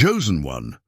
Chosen one,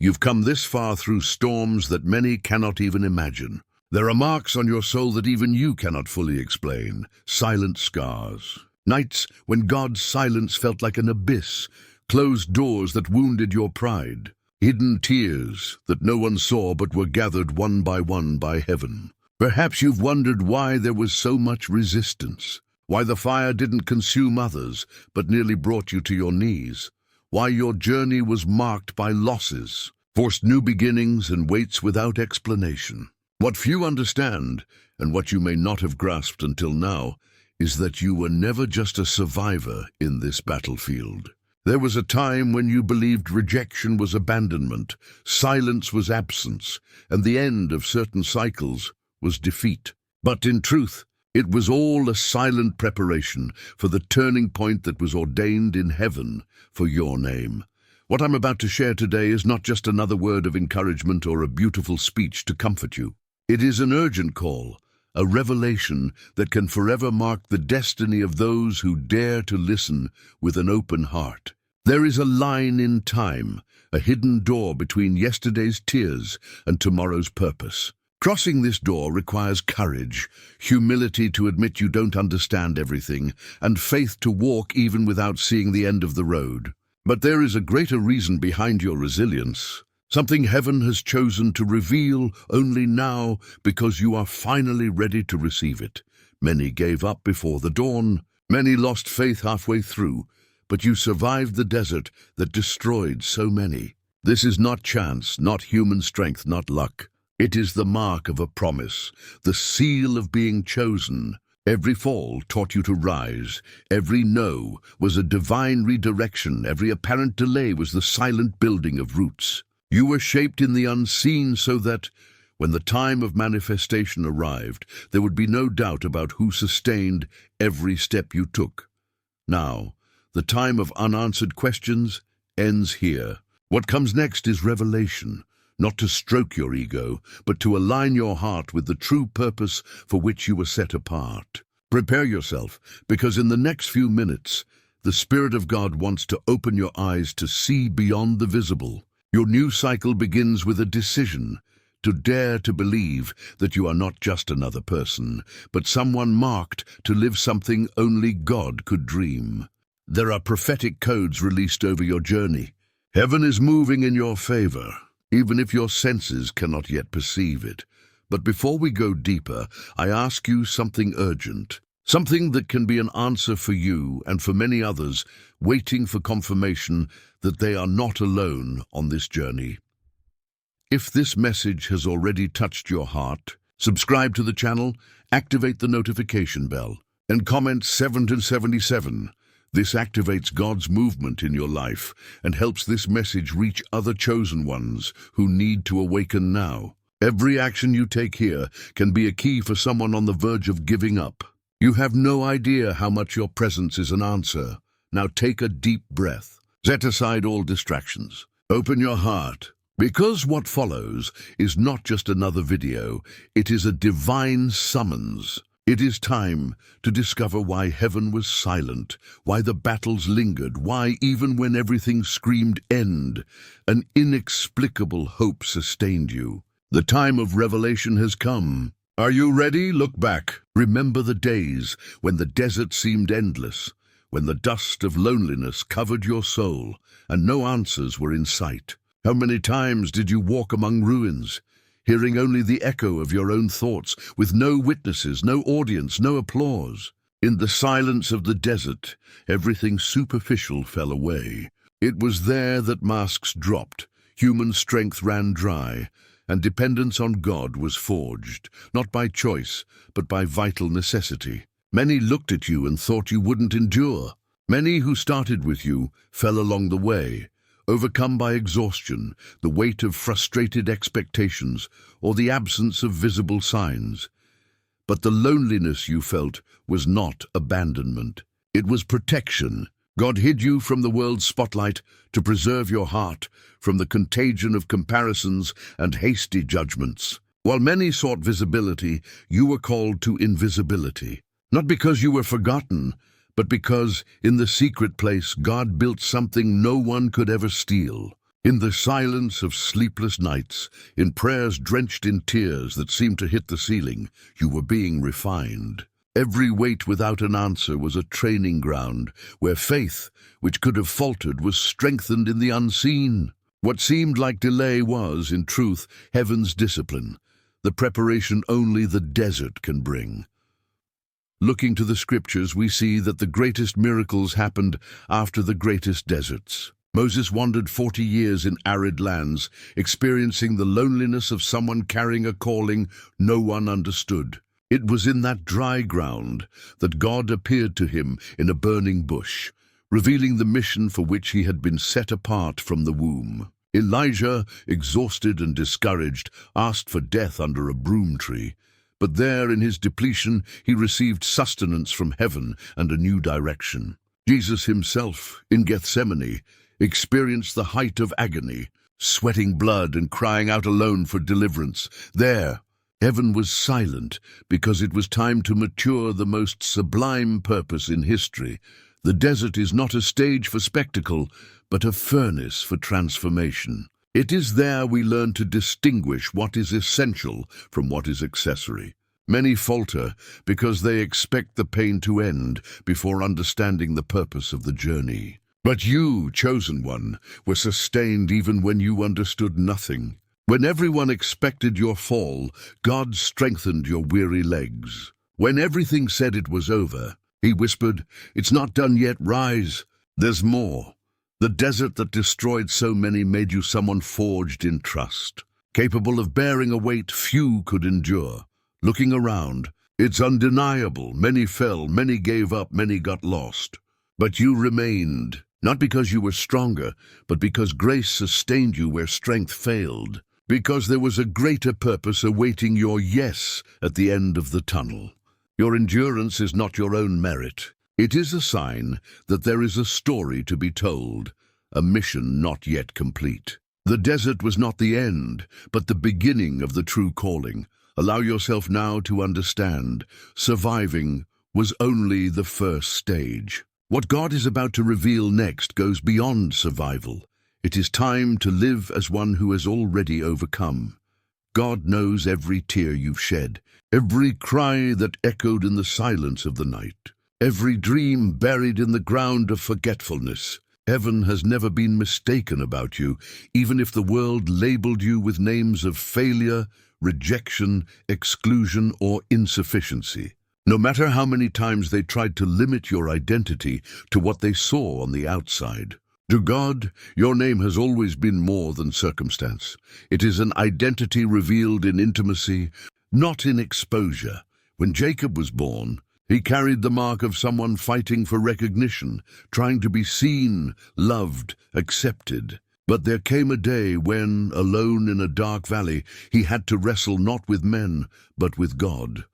you've come this far through storms that many cannot even imagine. There are marks on your soul that even you cannot fully explain, silent scars. Nights when God's silence felt like an abyss, closed doors that wounded your pride, hidden tears that no one saw but were gathered one by heaven. Perhaps you've wondered why there was so much resistance, why the fire didn't consume others but nearly brought you to your knees, why your journey was marked by losses, forced new beginnings and waits without explanation. What few understand, and what you may not have grasped until now, is that you were never just a survivor in this battlefield. There was a time when you believed rejection was abandonment, silence was absence, and the end of certain cycles was defeat. But in truth, it was all a silent preparation for the turning point that was ordained in heaven for your name. What I'm about to share today is not just another word of encouragement or a beautiful speech to comfort you. It is an urgent call, a revelation that can forever mark the destiny of those who dare to listen with an open heart. There is a line in time, a hidden door between yesterday's tears and tomorrow's purpose. Crossing this door requires courage, humility to admit you don't understand everything, and faith to walk even without seeing the end of the road. But there is a greater reason behind your resilience. Something heaven has chosen to reveal only now because you are finally ready to receive it. Many gave up before the dawn. Many lost faith halfway through. But you survived the desert that destroyed so many. This is not chance, not human strength, not luck. It is the mark of a promise, the seal of being chosen. Every fall taught you to rise. Every no was a divine redirection. Every apparent delay was the silent building of roots. You were shaped in the unseen so that, when the time of manifestation arrived, there would be no doubt about who sustained every step you took. Now, the time of unanswered questions ends here. What comes next is revelation, not to stroke your ego, but to align your heart with the true purpose for which you were set apart. Prepare yourself, because in the next few minutes, the Spirit of God wants to open your eyes to see beyond the visible. Your new cycle begins with a decision to dare to believe that you are not just another person, but someone marked to live something only God could dream. There are prophetic codes released over your journey. Heaven is moving in your favor, even if your senses cannot yet perceive it. But before we go deeper, I ask you something urgent, something that can be an answer for you and for many others waiting for confirmation that they are not alone on this journey. If this message has already touched your heart, subscribe to the channel, activate the notification bell, and comment 777. This activates God's movement in your life and helps this message reach other chosen ones who need to awaken now. Every action you take here can be a key for someone on the verge of giving up. You have no idea how much your presence is an answer. Now take a deep breath. Set aside all distractions. Open your heart. Because what follows is not just another video, it is a divine summons. It is time to discover why heaven was silent, why the battles lingered, why even when everything screamed end, an inexplicable hope sustained you. The time of revelation has come. Are you ready? Look back. Remember the days when the desert seemed endless, when the dust of loneliness covered your soul and no answers were in sight. How many times did you walk among ruins, hearing only the echo of your own thoughts, with no witnesses, no audience, no applause? In the silence of the desert, everything superficial fell away. It was there that masks dropped, human strength ran dry, and dependence on God was forged, not by choice, but by vital necessity. Many looked at you and thought you wouldn't endure. Many who started with you fell along the way, overcome by exhaustion, the weight of frustrated expectations, or the absence of visible signs. But the loneliness you felt was not abandonment. It was protection. God hid you from the world's spotlight to preserve your heart from the contagion of comparisons and hasty judgments. While many sought visibility, you were called to invisibility. Not because you were forgotten, but because in the secret place God built something no one could ever steal. In the silence of sleepless nights, in prayers drenched in tears that seemed to hit the ceiling, you were being refined. Every wait without an answer was a training ground, where faith, which could have faltered, was strengthened in the unseen. What seemed like delay was, in truth, heaven's discipline, the preparation only the desert can bring. Looking to the scriptures, we see that the greatest miracles happened after the greatest deserts. Moses wandered 40 years in arid lands, experiencing the loneliness of someone carrying a calling no one understood. It was in that dry ground that God appeared to him in a burning bush, revealing the mission for which he had been set apart from the womb. Elijah, exhausted and discouraged, asked for death under a broom tree, but there in his depletion he received sustenance from heaven and a new direction. Jesus himself, in Gethsemane, experienced the height of agony, sweating blood and crying out alone for deliverance. There, heaven was silent because it was time to mature the most sublime purpose in history. The desert is not a stage for spectacle, but a furnace for transformation. It is there we learn to distinguish what is essential from what is accessory. Many falter because they expect the pain to end before understanding the purpose of the journey. But you, chosen one, were sustained even when you understood nothing. When everyone expected your fall, God strengthened your weary legs. When everything said it was over, he whispered, "It's not done yet, rise. There's more." The desert that destroyed so many made you someone forged in trust, capable of bearing a weight few could endure. Looking around, it's undeniable. Many fell, many gave up, many got lost. But you remained. Not because you were stronger, but because grace sustained you where strength failed. Because there was a greater purpose awaiting your yes at the end of the tunnel. Your endurance is not your own merit. It is a sign that there is a story to be told, a mission not yet complete. The desert was not the end, but the beginning of the true calling. Allow yourself now to understand. Surviving was only the first stage. What God is about to reveal next goes beyond survival. It is time to live as one who has already overcome. God knows every tear you've shed, every cry that echoed in the silence of the night, every dream buried in the ground of forgetfulness. Heaven has never been mistaken about you, even if the world labeled you with names of failure, rejection, exclusion, or insufficiency. No matter how many times they tried to limit your identity to what they saw on the outside. To God, your name has always been more than circumstance. It is an identity revealed in intimacy, not in exposure. When Jacob was born, he carried the mark of someone fighting for recognition, trying to be seen, loved, accepted. But there came a day when, alone in a dark valley, he had to wrestle not with men, but with God.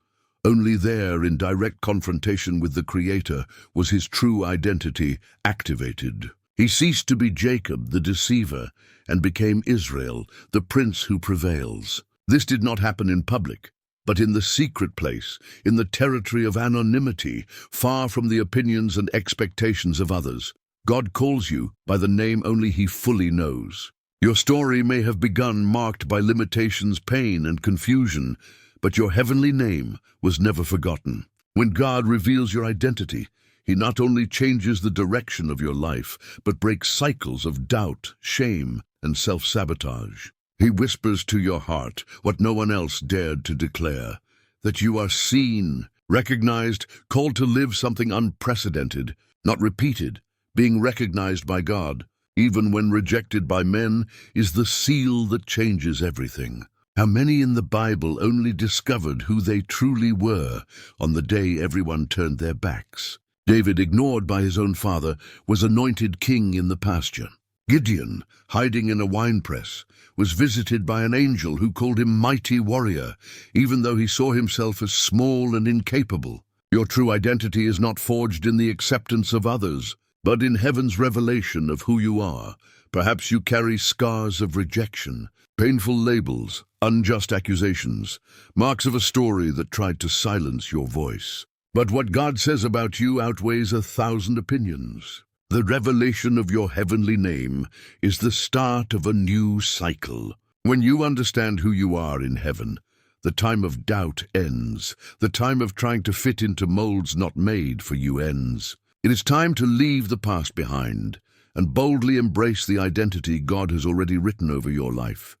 Only there, in direct confrontation with the Creator, was his true identity activated. He ceased to be Jacob, the deceiver, and became Israel, the prince who prevails. This did not happen in public, but in the secret place, in the territory of anonymity, far from the opinions and expectations of others. God calls you by the name only he fully knows. Your story may have begun marked by limitations, pain, and confusion, but your heavenly name was never forgotten. When God reveals your identity, he not only changes the direction of your life, but breaks cycles of doubt, shame, and self-sabotage. He whispers to your heart what no one else dared to declare, that you are seen, recognized, called to live something unprecedented, not repeated. Being recognized by God, even when rejected by men, is the seal that changes everything. How many in the Bible only discovered who they truly were on the day everyone turned their backs? David, ignored by his own father, was anointed king in the pasture. Gideon, hiding in a winepress, was visited by an angel who called him mighty warrior, even though he saw himself as small and incapable. Your true identity is not forged in the acceptance of others, but in heaven's revelation of who you are. Perhaps you carry scars of rejection, painful labels, unjust accusations, marks of a story that tried to silence your voice. But what God says about you outweighs 1,000 opinions. The revelation of your heavenly name is the start of a new cycle. When you understand who you are in heaven, the time of doubt ends. The time of trying to fit into molds not made for you ends. It is time to leave the past behind and boldly embrace the identity God has already written over your life.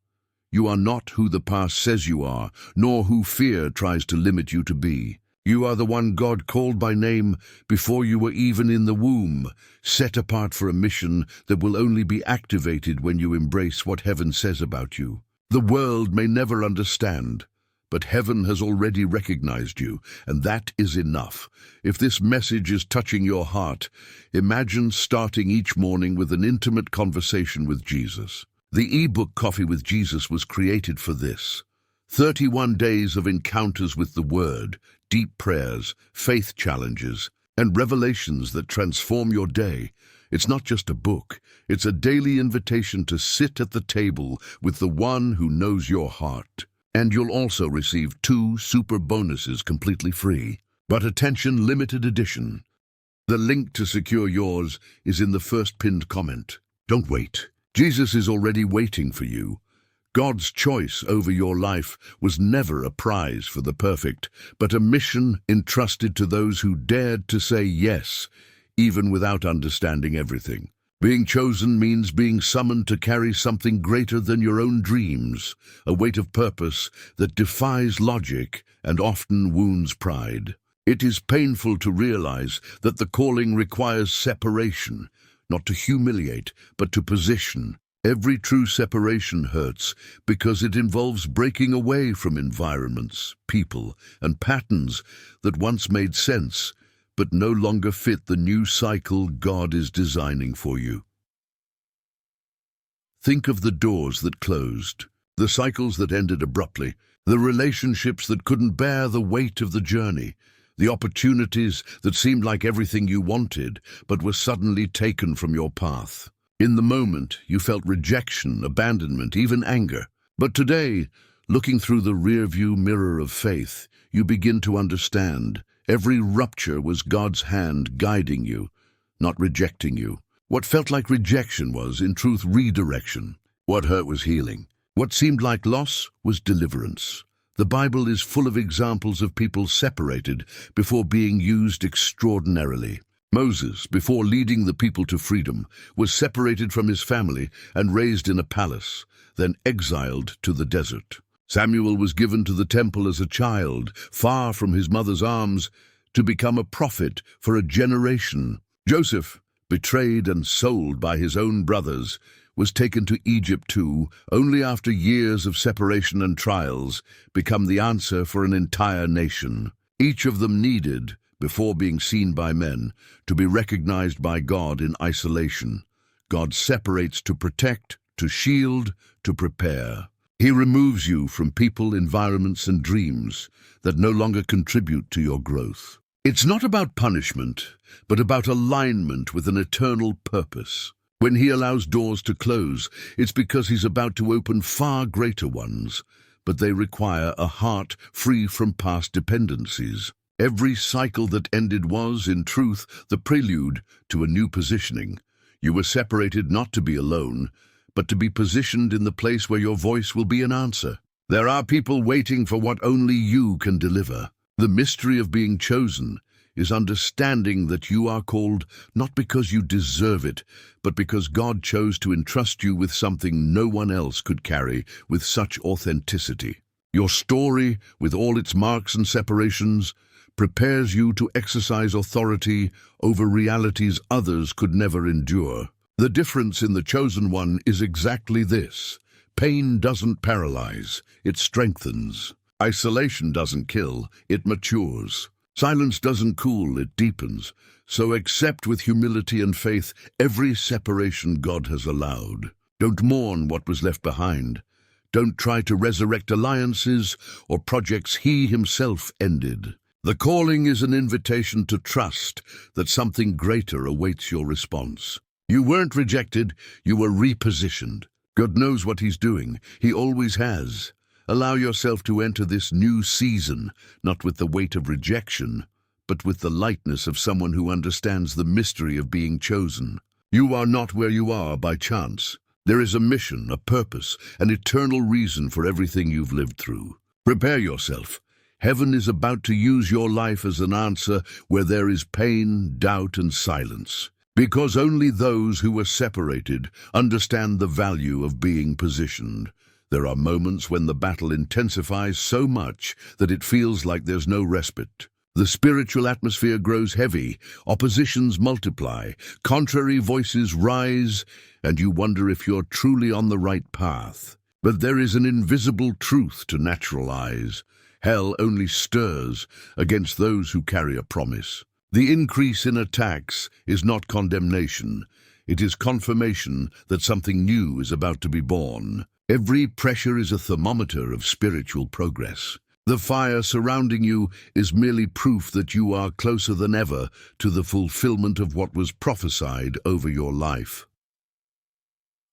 You are not who the past says you are, nor who fear tries to limit you to be. You are the one God called by name before you were even in the womb, set apart for a mission that will only be activated when you embrace what heaven says about you. The world may never understand, but heaven has already recognized you, and that is enough. If this message is touching your heart, imagine starting each morning with an intimate conversation with Jesus. The ebook Coffee with Jesus was created for this. 31 days of encounters with the Word, deep prayers, faith challenges, and revelations that transform your day. It's not just a book, it's a daily invitation to sit at the table with the one who knows your heart. And you'll also receive 2 super bonuses completely free. But attention, limited edition. The link to secure yours is in the first pinned comment. Don't wait. Jesus is already waiting for you. God's choice over your life was never a prize for the perfect, but a mission entrusted to those who dared to say yes, even without understanding everything. Being chosen means being summoned to carry something greater than your own dreams, a weight of purpose that defies logic and often wounds pride. It is painful to realize that the calling requires separation, not to humiliate, but to position. Every true separation hurts because it involves breaking away from environments, people, and patterns that once made sense, but no longer fit the new cycle God is designing for you. Think of the doors that closed, the cycles that ended abruptly, the relationships that couldn't bear the weight of the journey, the opportunities that seemed like everything you wanted, but were suddenly taken from your path. In the moment, you felt rejection, abandonment, even anger. But today, looking through the rearview mirror of faith, you begin to understand. Every rupture was God's hand guiding you, not rejecting you. What felt like rejection was, in truth, redirection. What hurt was healing. What seemed like loss was deliverance. The Bible is full of examples of people separated before being used extraordinarily. Moses, before leading the people to freedom, was separated from his family and raised in a palace, then exiled to the desert. Samuel was given to the temple as a child, far from his mother's arms, to become a prophet for a generation. Joseph, betrayed and sold by his own brothers, was taken to Egypt too, only after years of separation and trials, become the answer for an entire nation. Each of them needed, before being seen by men, to be recognized by God in isolation. God separates to protect, to shield, to prepare. He removes you from people, environments, and dreams that no longer contribute to your growth. It's not about punishment, but about alignment with an eternal purpose. When He allows doors to close, it's because He's about to open far greater ones, but they require a heart free from past dependencies. Every cycle that ended was, in truth, the prelude to a new positioning. You were separated not to be alone, but to be positioned in the place where your voice will be an answer. There are people waiting for what only you can deliver. The mystery of being chosen is understanding that you are called not because you deserve it, but because God chose to entrust you with something no one else could carry with such authenticity. Your story, with all its marks and separations, prepares you to exercise authority over realities others could never endure. The difference in the chosen one is exactly this. Pain doesn't paralyze, it strengthens. Isolation doesn't kill, it matures. Silence doesn't cool, it deepens. So accept with humility and faith every separation God has allowed. Don't mourn what was left behind. Don't try to resurrect alliances or projects He Himself ended. The calling is an invitation to trust that something greater awaits your response. You weren't rejected, you were repositioned. God knows what He's doing. He always has. Allow yourself to enter this new season, not with the weight of rejection, but but with the lightness of someone who understands the mystery of being chosen. You are not where you are by chance. There is a mission, a purpose, an eternal reason for everything you've lived through. Prepare yourself. Heaven is about to use your life as an answer where there is pain, doubt, and silence. Because only those who are separated understand the value of being positioned. There are moments when the battle intensifies so much that it feels like there's no respite. The spiritual atmosphere grows heavy, oppositions multiply, contrary voices rise, and you wonder if you're truly on the right path. But there is an invisible truth to natural eyes. Hell only stirs against those who carry a promise. The increase in attacks is not condemnation. It is confirmation that something new is about to be born. Every pressure is a thermometer of spiritual progress. The fire surrounding you is merely proof that you are closer than ever to the fulfillment of what was prophesied over your life.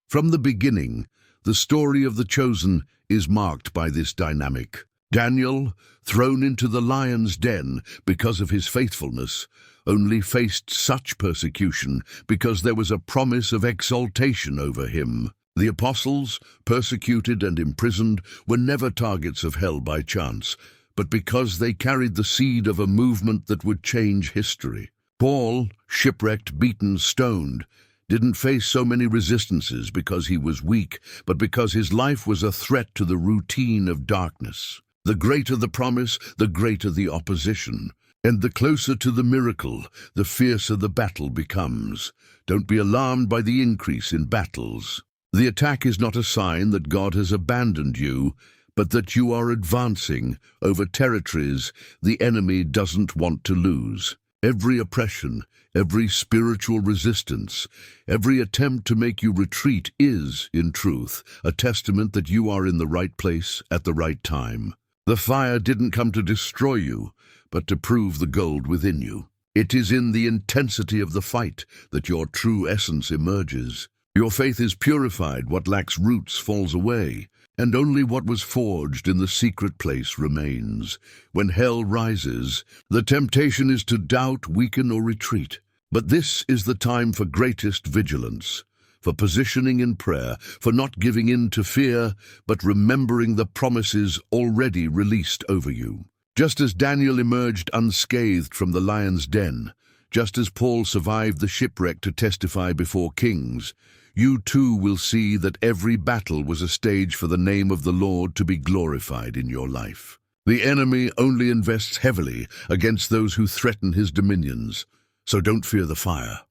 From the beginning, the story of the chosen is marked by this dynamic. Daniel, thrown into the lion's den because of his faithfulness, only faced such persecution because there was a promise of exaltation over him. The apostles, persecuted and imprisoned, were never targets of hell by chance, but because they carried the seed of a movement that would change history. Paul, shipwrecked, beaten, stoned, didn't face so many resistances because he was weak, but because his life was a threat to the routine of darkness. The greater the promise, the greater the opposition. And the closer to the miracle, the fiercer the battle becomes. Don't be alarmed by the increase in battles. The attack is not a sign that God has abandoned you, but that you are advancing over territories the enemy doesn't want to lose. Every oppression, every spiritual resistance, every attempt to make you retreat is, in truth, a testament that you are in the right place at the right time. The fire didn't come to destroy you, but to prove the gold within you. It is in the intensity of the fight that your true essence emerges. Your faith is purified, what lacks roots falls away, and only what was forged in the secret place remains. When hell rises, the temptation is to doubt, weaken, or retreat. But this is the time for greatest vigilance, for positioning in prayer, for not giving in to fear, but remembering the promises already released over you. Just as Daniel emerged unscathed from the lion's den, just as Paul survived the shipwreck to testify before kings, you too will see that every battle was a stage for the name of the Lord to be glorified in your life. The enemy only invests heavily against those who threaten his dominions, so don't fear the fire.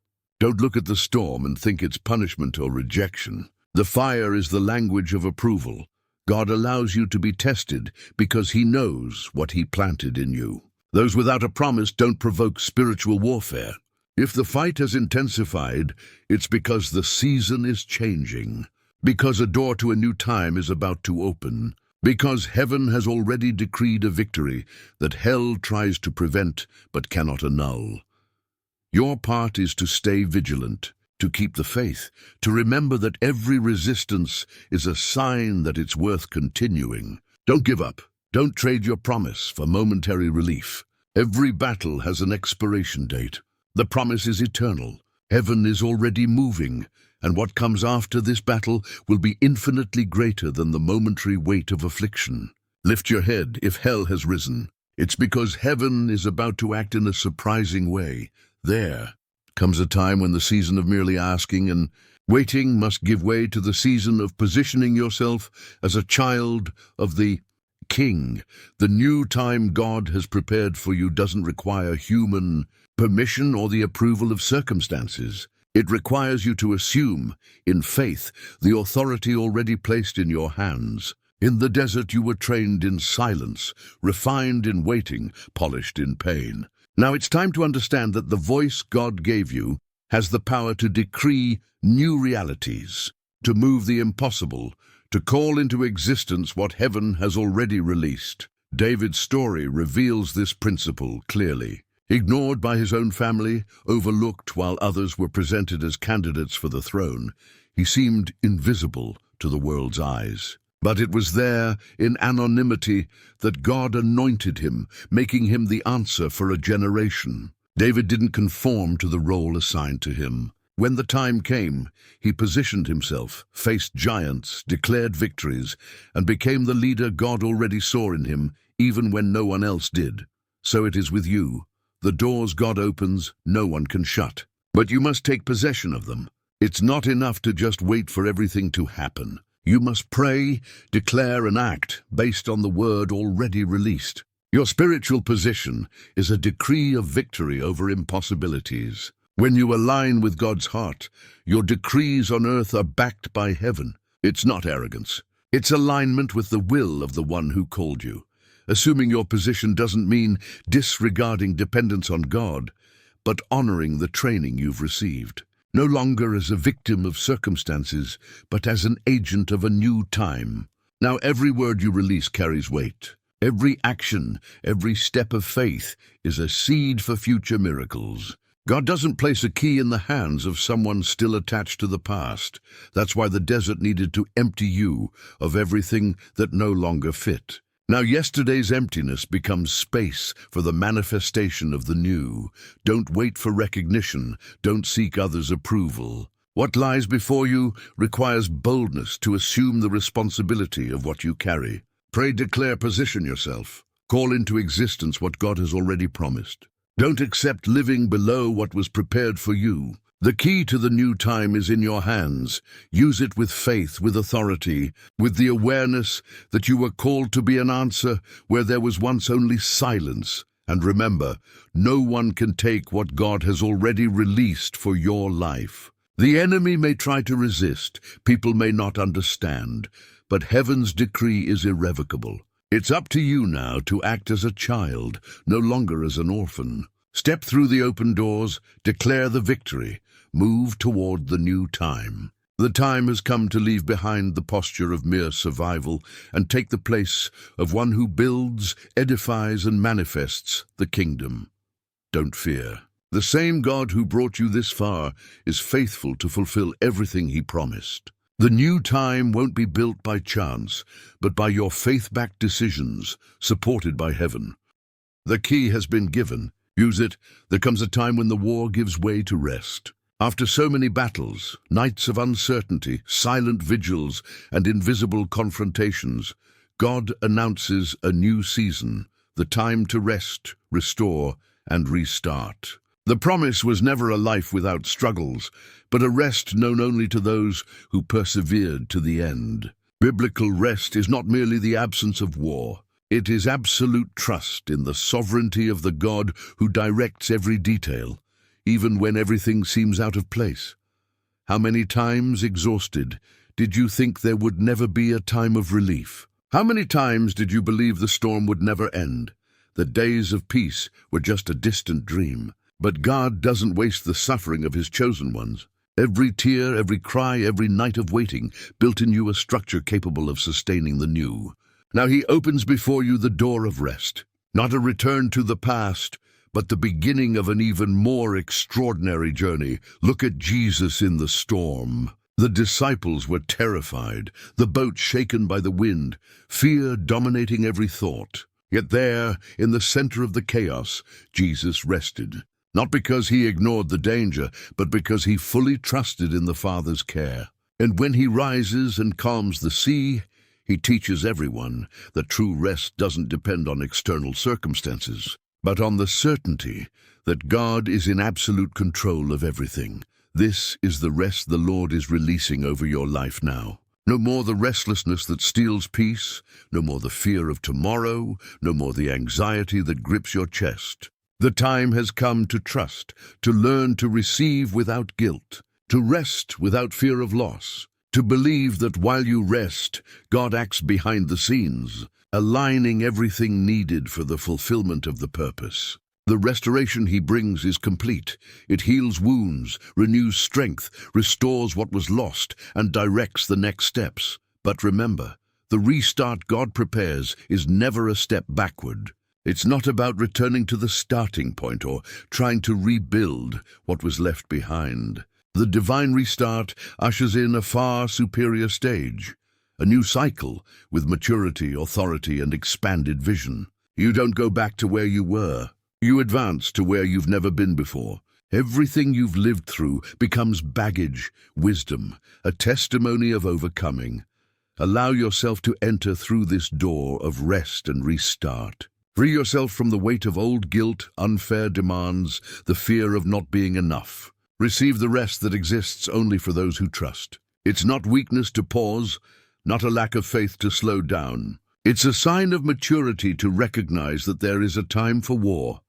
Don't look at the storm and think it's punishment or rejection. The fire is the language of approval. God allows you to be tested because He knows what He planted in you. Those without a promise don't provoke spiritual warfare. If the fight has intensified, it's because the season is changing, because a door to a new time is about to open, because heaven has already decreed a victory that hell tries to prevent but cannot annul. Your part is to stay vigilant, to keep the faith, to remember that every resistance is a sign that it's worth continuing. Don't give up. Don't trade your promise for momentary relief. Every battle has an expiration date. The promise is eternal. Heaven is already moving, and what comes after this battle will be infinitely greater than the momentary weight of affliction. Lift your head if hell has risen. It's because heaven is about to act in a surprising way. There comes a time when the season of merely asking and waiting must give way to the season of positioning yourself as a child of the King. The new time God has prepared for you doesn't require human permission or the approval of circumstances. It requires you to assume, in faith, the authority already placed in your hands. In the desert you were trained in silence, refined in waiting, polished in pain. Now it's time to understand that the voice God gave you has the power to decree new realities, to move the impossible, to call into existence what heaven has already released. David's story reveals this principle clearly. Ignored by his own family, overlooked while others were presented as candidates for the throne, he seemed invisible to the world's eyes. But it was there, in anonymity, that God anointed him, making him the answer for a generation. David didn't conform to the role assigned to him. When the time came, he positioned himself, faced giants, declared victories, and became the leader God already saw in him, even when no one else did. So it is with you. The doors God opens, no one can shut. But you must take possession of them. It's not enough to just wait for everything to happen. You must pray, declare, and act based on the word already released. Your spiritual position is a decree of victory over impossibilities. When you align with God's heart, your decrees on earth are backed by heaven. It's not arrogance. It's alignment with the will of the one who called you. Assuming your position doesn't mean disregarding dependence on God, but honoring the training you've received. No longer as a victim of circumstances, but as an agent of a new time. Now every word you release carries weight. Every action, every step of faith is a seed for future miracles. God doesn't place a key in the hands of someone still attached to the past. That's why the desert needed to empty you of everything that no longer fit. Now yesterday's emptiness becomes space for the manifestation of the new. Don't wait for recognition. Don't seek others' approval. What lies before you requires boldness to assume the responsibility of what you carry. Pray, declare, position yourself. Call into existence what God has already promised. Don't accept living below what was prepared for you. The key to the new time is in your hands. Use it with faith, with authority, with the awareness that you were called to be an answer where there was once only silence. And remember, no one can take what God has already released for your life. The enemy may try to resist, people may not understand, but heaven's decree is irrevocable. It's up to you now to act as a child, no longer as an orphan. Step through the open doors, declare the victory, move toward the new time. The time has come to leave behind the posture of mere survival and take the place of one who builds, edifies, and manifests the kingdom. Don't fear. The same God who brought you this far is faithful to fulfill everything he promised. The new time won't be built by chance, but by your faith-backed decisions, supported by heaven. The key has been given. Use it. There comes a time when the war gives way to rest. After so many battles, nights of uncertainty, silent vigils, and invisible confrontations, God announces a new season, the time to rest, restore, and restart. The promise was never a life without struggles, but a rest known only to those who persevered to the end. Biblical rest is not merely the absence of war. It is absolute trust in the sovereignty of the God who directs every detail, even when everything seems out of place. How many times, exhausted, did you think there would never be a time of relief? How many times did you believe the storm would never end? The days of peace were just a distant dream. But God doesn't waste the suffering of his chosen ones. Every tear, every cry, every night of waiting built in you a structure capable of sustaining the new. Now he opens before you the door of rest, not a return to the past, but the beginning of an even more extraordinary journey. Look at Jesus in the storm. The disciples were terrified, the boat shaken by the wind, fear dominating every thought. Yet there, in the center of the chaos, Jesus rested. Not because he ignored the danger, but because he fully trusted in the Father's care. And when he rises and calms the sea, he teaches everyone that true rest doesn't depend on external circumstances, but on the certainty that God is in absolute control of everything. This is the rest the Lord is releasing over your life now. No more the restlessness that steals peace, no more the fear of tomorrow, no more the anxiety that grips your chest. The time has come to trust, to learn to receive without guilt, to rest without fear of loss, to believe that while you rest, God acts behind the scenes, aligning everything needed for the fulfillment of the purpose. The restoration he brings is complete. It heals wounds, renews strength, restores what was lost, and directs the next steps. But remember, the restart God prepares is never a step backward. It's not about returning to the starting point or trying to rebuild what was left behind. The divine restart ushers in a far superior stage, a new cycle with maturity, authority, and expanded vision. You don't go back to where you were. You advance to where you've never been before. Everything you've lived through becomes baggage, wisdom, a testimony of overcoming. Allow yourself to enter through this door of rest and restart. Free yourself from the weight of old guilt, unfair demands, the fear of not being enough. Receive the rest that exists only for those who trust. It's not weakness to pause, not a lack of faith to slow down. It's a sign of maturity to recognize that there is a time for war,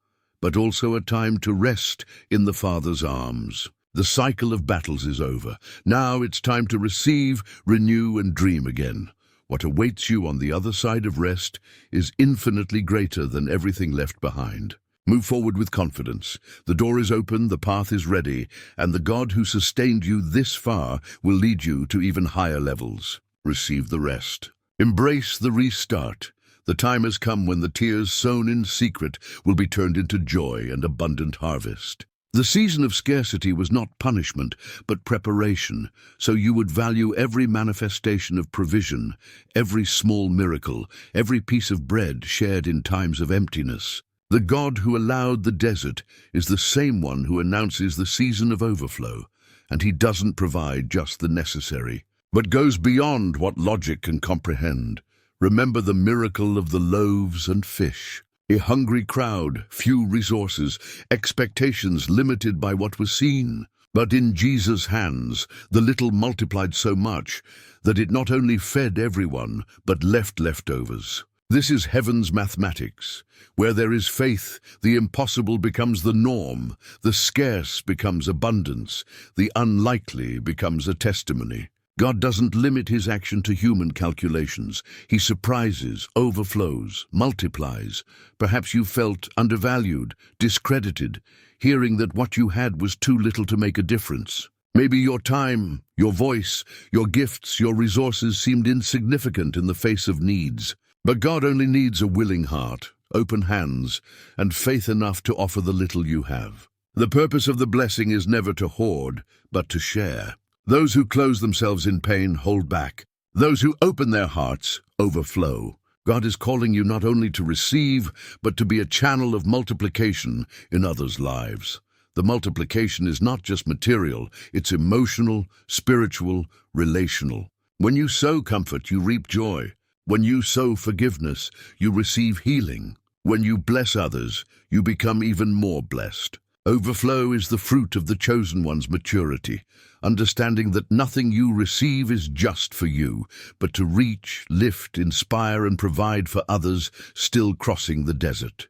but also a time to rest in the Father's arms. The cycle of battles is over. Now it's time to receive, renew, and dream again. What awaits you on the other side of rest is infinitely greater than everything left behind. Move forward with confidence. The door is open, the path is ready, and the God who sustained you this far will lead you to even higher levels. Receive the rest. Embrace the restart. The time has come when the tears sown in secret will be turned into joy and abundant harvest. The season of scarcity was not punishment, but preparation, so you would value every manifestation of provision, every small miracle, every piece of bread shared in times of emptiness. The God who allowed the desert is the same one who announces the season of overflow, and he doesn't provide just the necessary, but goes beyond what logic can comprehend. Remember the miracle of the loaves and fish. A hungry crowd, few resources, expectations limited by what was seen. But in Jesus' hands, the little multiplied so much that it not only fed everyone, but left leftovers. This is heaven's mathematics. Where there is faith, the impossible becomes the norm, the scarce becomes abundance, the unlikely becomes a testimony. God doesn't limit his action to human calculations. He surprises, overflows, multiplies. Perhaps you felt undervalued, discredited, hearing that what you had was too little to make a difference. Maybe your time, your voice, your gifts, your resources seemed insignificant in the face of needs. But God only needs a willing heart, open hands, and faith enough to offer the little you have. The purpose of the blessing is never to hoard, but to share. Those who close themselves in pain hold back. Those who open their hearts overflow. God is calling you not only to receive, but to be a channel of multiplication in others' lives. The multiplication is not just material, it's emotional, spiritual, relational. When you sow comfort, you reap joy. When you sow forgiveness, you receive healing. When you bless others, you become even more blessed. Overflow is the fruit of the chosen one's maturity, understanding that nothing you receive is just for you, but to reach, lift, inspire, and provide for others still crossing the desert.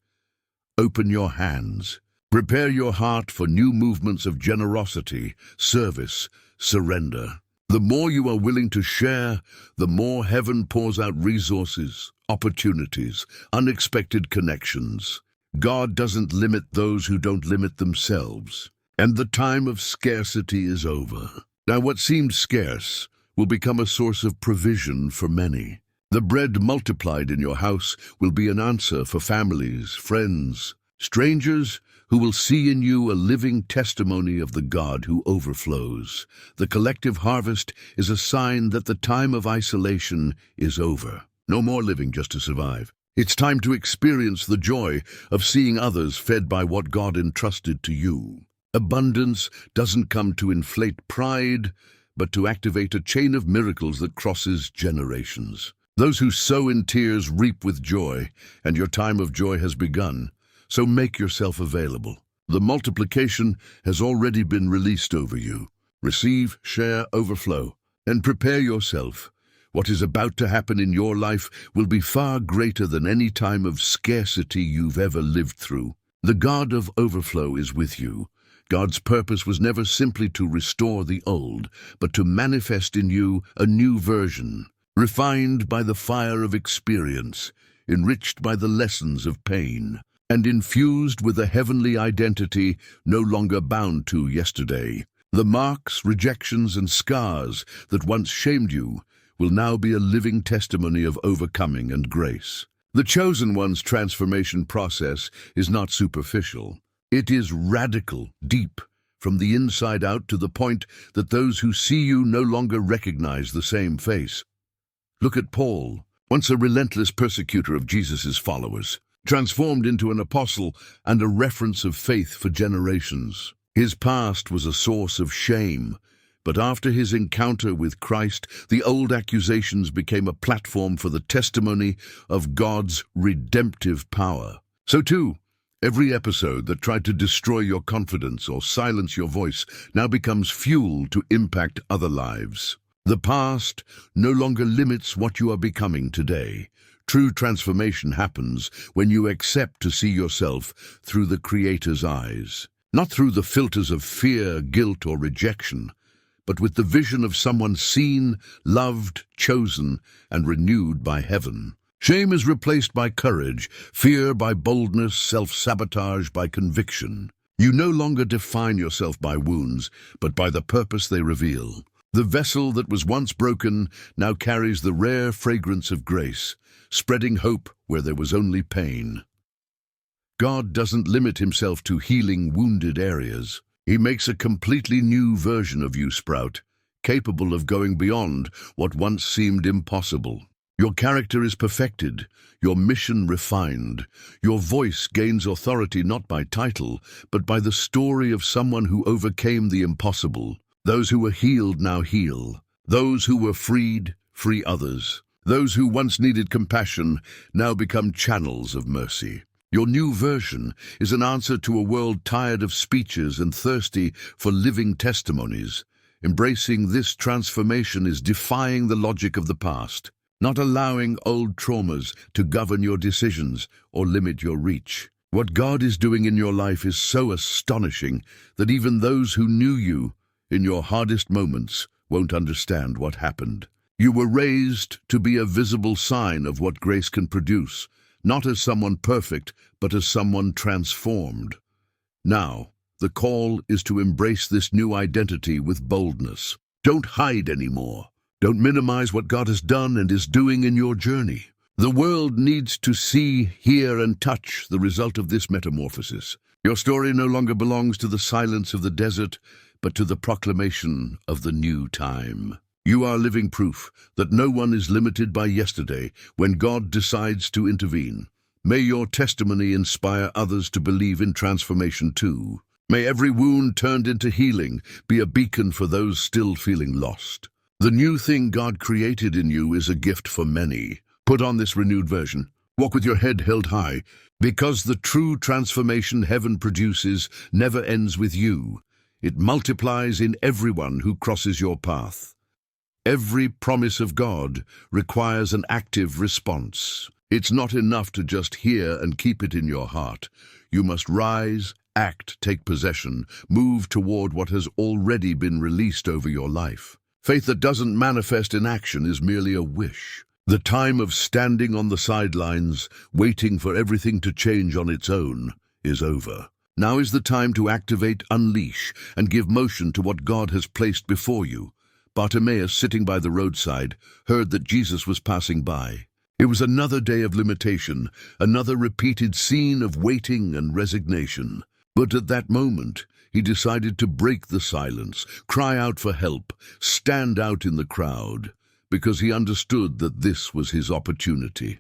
Open your hands. Prepare your heart for new movements of generosity, service, surrender. The more you are willing to share, the more heaven pours out resources, opportunities, unexpected connections. God doesn't limit those who don't limit themselves, and the time of scarcity is over. Now what seemed scarce will become a source of provision for many. The bread multiplied in your house will be an answer for families, friends, strangers who will see in you a living testimony of the God who overflows. The collective harvest is a sign that the time of isolation is over. No more living just to survive. It's time to experience the joy of seeing others fed by what God entrusted to you. Abundance doesn't come to inflate pride, but to activate a chain of miracles that crosses generations. Those who sow in tears reap with joy, and your time of joy has begun. So make yourself available. The multiplication has already been released over you. Receive, share, overflow, and prepare yourself. What is about to happen in your life will be far greater than any time of scarcity you've ever lived through. The God of overflow is with you. God's purpose was never simply to restore the old, but to manifest in you a new version, refined by the fire of experience, enriched by the lessons of pain, and infused with a heavenly identity no longer bound to yesterday. The marks, rejections, and scars that once shamed you will now be a living testimony of overcoming and grace. The chosen one's transformation process is not superficial. It is radical, deep, from the inside out, to the point that those who see you no longer recognize the same face. Look at Paul, once a relentless persecutor of Jesus' followers, transformed into an apostle and a reference of faith for generations. His past was a source of shame, but after his encounter with Christ, the old accusations became a platform for the testimony of God's redemptive power. So too, every episode that tried to destroy your confidence or silence your voice now becomes fuel to impact other lives. The past no longer limits what you are becoming today. True transformation happens when you accept to see yourself through the Creator's eyes, not through the filters of fear, guilt, or rejection, but with the vision of someone seen, loved, chosen, and renewed by heaven. Shame is replaced by courage, fear by boldness, self-sabotage by conviction. You no longer define yourself by wounds, but by the purpose they reveal. The vessel that was once broken now carries the rare fragrance of grace, spreading hope where there was only pain. God doesn't limit himself to healing wounded areas. He makes a completely new version of you sprout, capable of going beyond what once seemed impossible. Your character is perfected, your mission refined. Your voice gains authority not by title, but by the story of someone who overcame the impossible. Those who were healed now heal. Those who were freed, free others. Those who once needed compassion now become channels of mercy. Your new version is an answer to a world tired of speeches and thirsty for living testimonies. Embracing this transformation is defying the logic of the past, not allowing old traumas to govern your decisions or limit your reach. What God is doing in your life is so astonishing that even those who knew you in your hardest moments won't understand what happened. You were raised to be a visible sign of what grace can produce, not as someone perfect, but as someone transformed. Now, the call is to embrace this new identity with boldness. Don't hide anymore. Don't minimize what God has done and is doing in your journey. The world needs to see, hear, and touch the result of this metamorphosis. Your story no longer belongs to the silence of the desert, but to the proclamation of the new time. You are living proof that no one is limited by yesterday when God decides to intervene. May your testimony inspire others to believe in transformation too. May every wound turned into healing be a beacon for those still feeling lost. The new thing God created in you is a gift for many. Put on this renewed version. Walk with your head held high, because the true transformation heaven produces never ends with you. It multiplies in everyone who crosses your path. Every promise of God requires an active response. It's not enough to just hear and keep it in your heart. You must rise, act, take possession, move toward what has already been released over your life. Faith that doesn't manifest in action is merely a wish. The time of standing on the sidelines, waiting for everything to change on its own, is over. Now is the time to activate, unleash, and give motion to what God has placed before you. Bartimaeus, sitting by the roadside, heard that Jesus was passing by. It was another day of limitation, another repeated scene of waiting and resignation. But at that moment, he decided to break the silence, cry out for help, stand out in the crowd, because he understood that this was his opportunity.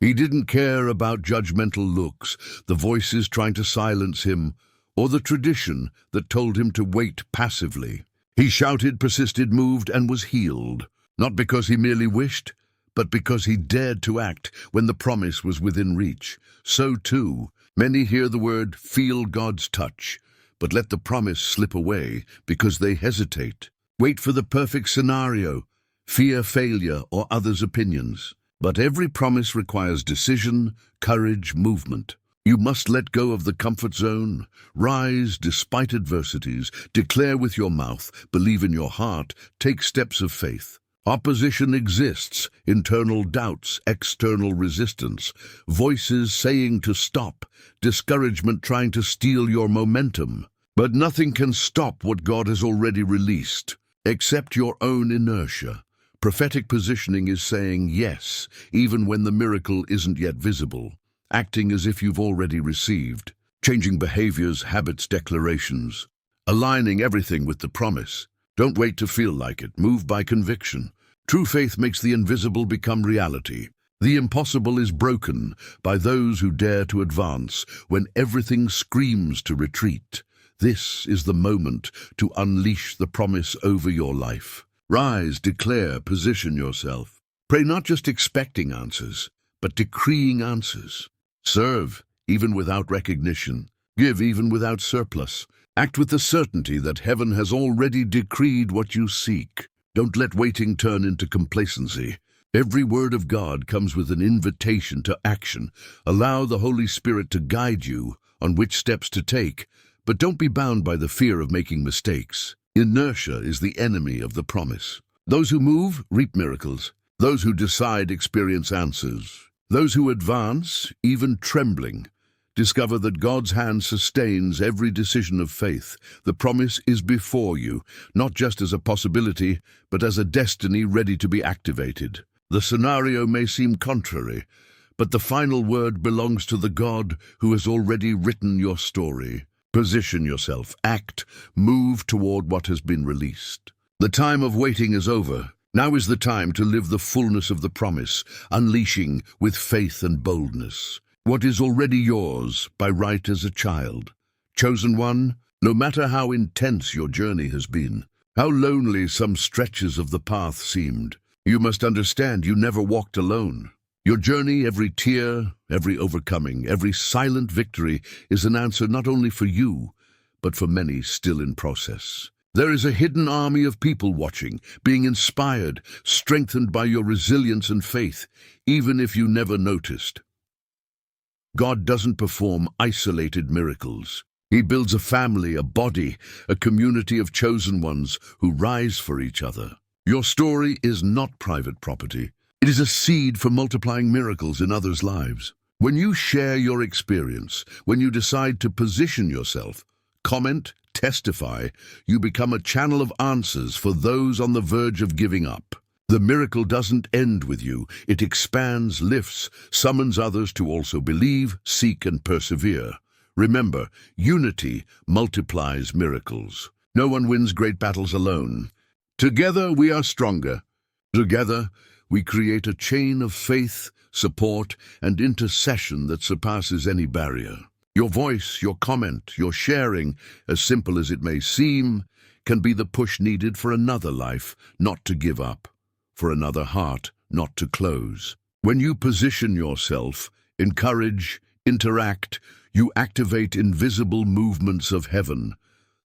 He didn't care about judgmental looks, the voices trying to silence him, or the tradition that told him to wait passively. He shouted, persisted, moved, and was healed, not because he merely wished, but because he dared to act when the promise was within reach. So, too, many hear the word, feel God's touch, but let the promise slip away because they hesitate. Wait for the perfect scenario, fear failure or others' opinions. But every promise requires decision, courage, movement. You must let go of the comfort zone, rise despite adversities, declare with your mouth, believe in your heart, take steps of faith. Opposition exists, internal doubts, external resistance, voices saying to stop, discouragement trying to steal your momentum. But nothing can stop what God has already released, except your own inertia. Prophetic positioning is saying yes, even when the miracle isn't yet visible. Acting as if you've already received, changing behaviors, habits, declarations, aligning everything with the promise. Don't wait to feel like it, move by conviction. True faith makes the invisible become reality. The impossible is broken by those who dare to advance when everything screams to retreat. This is the moment to unleash the promise over your life. Rise, declare, position yourself. Pray not just expecting answers, but decreeing answers. Serve, even without recognition. Give, even without surplus. Act with the certainty that heaven has already decreed what you seek. Don't let waiting turn into complacency. Every word of God comes with an invitation to action. Allow the Holy Spirit to guide you on which steps to take, but don't be bound by the fear of making mistakes. Inertia is the enemy of the promise. Those who move reap miracles. Those who decide experience answers. Those who advance, even trembling, discover that God's hand sustains every decision of faith. The promise is before you, not just as a possibility, but as a destiny ready to be activated. The scenario may seem contrary, but the final word belongs to the God who has already written your story. Position yourself, act, move toward what has been released. The time of waiting is over. Now is the time to live the fullness of the promise, unleashing with faith and boldness what is already yours by right as a child. Chosen one, no matter how intense your journey has been, how lonely some stretches of the path seemed, you must understand you never walked alone. Your journey, every tear, every overcoming, every silent victory is an answer not only for you, but for many still in process. There is a hidden army of people watching, being inspired, strengthened by your resilience and faith, even if you never noticed. God doesn't perform isolated miracles. He builds a family, a body, a community of chosen ones who rise for each other. Your story is not private property. It is a seed for multiplying miracles in others' lives. When you share your experience, when you decide to position yourself, comment, testify, you become a channel of answers for those on the verge of giving up. The miracle doesn't end with you. It expands, lifts, summons others to also believe, seek, and persevere. Remember, unity multiplies miracles. No one wins great battles alone. Together we are stronger. Together we create a chain of faith, support, and intercession that surpasses any barrier. Your voice, your comment, your sharing, as simple as it may seem, can be the push needed for another life not to give up, for another heart not to close. When you position yourself, encourage, interact, you activate invisible movements of heaven.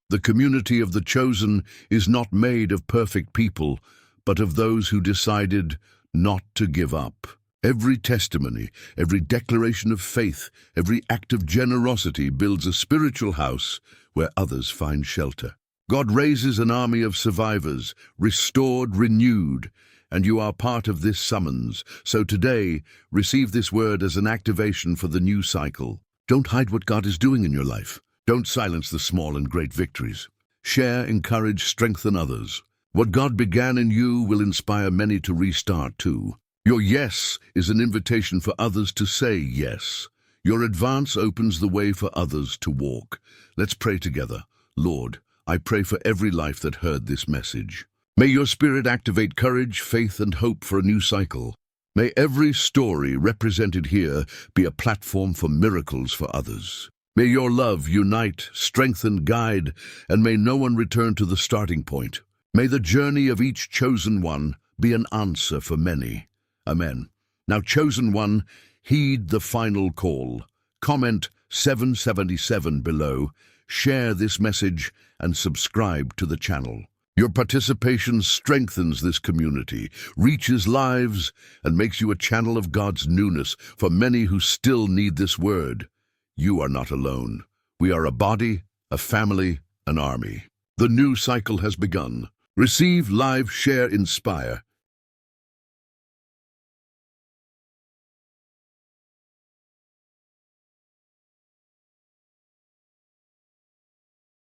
The community of the chosen is not made of perfect people, but of those who decided not to give up. Every testimony, every declaration of faith, every act of generosity builds a spiritual house where others find shelter. God raises an army of survivors, restored, renewed, and you are part of this summons. So today, receive this word as an activation for the new cycle. Don't hide what God is doing in your life. Don't silence the small and great victories. Share, encourage, strengthen others. What God began in you will inspire many to restart too. Your yes is an invitation for others to say yes. Your advance opens the way for others to walk. Let's pray together. Lord, I pray for every life that heard this message. May your Spirit activate courage, faith, and hope for a new cycle. May every story represented here be a platform for miracles for others. May your love unite, strengthen, guide, and may no one return to the starting point. May the journey of each chosen one be an answer for many. Amen. Now, chosen one, heed the final call. Comment 777 below, share this message, and subscribe to the channel. Your participation strengthens this community, reaches lives, and makes you a channel of God's newness for many who still need this word. You are not alone. We are a body, a family, an army. The new cycle has begun. Receive, live, share, inspire.